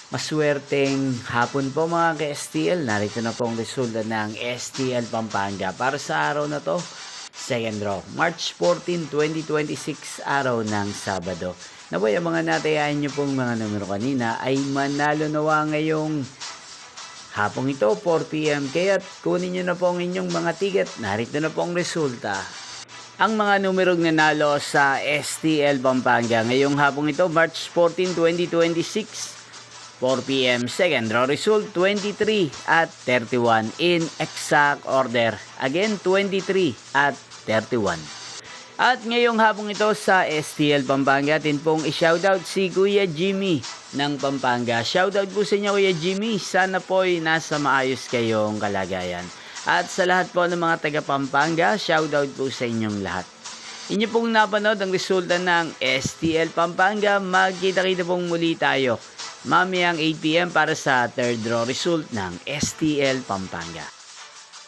Maswerteng hapon po mga ka-STL. Narito na po ang resulta ng STL Pampanga para sa araw na to. Second draw, March 14, 2026, araw ng Sabado. Naway ang mga natayain nyo pong mga numero kanina ay manalo nawa ngayong hapong ito, 4 p.m. Kaya't kunin nyo na po ang inyong mga ticket. Narito na po ang resulta. Ang mga numerong nanalo sa STL Pampanga ngayong hapong ito, March 14, 2026, 4 p.m. Second draw result, 23 at 31 in exact order. Again, 23 at 31. At ngayong hapong ito sa STL Pampanga, atin pong i-shoutout si Kuya Jimmy ng Pampanga. Shoutout po sa inyo Kuya Jimmy. Sana po'y nasa maayos kayong kalagayan. At sa lahat po ng mga taga Pampanga, shoutout po sa inyong lahat. Inyo pong napanood ang resulta ng STL Pampanga. Magkita-kita pong muli tayo mamayang 8 p.m. para sa third draw result ng STL Pampanga.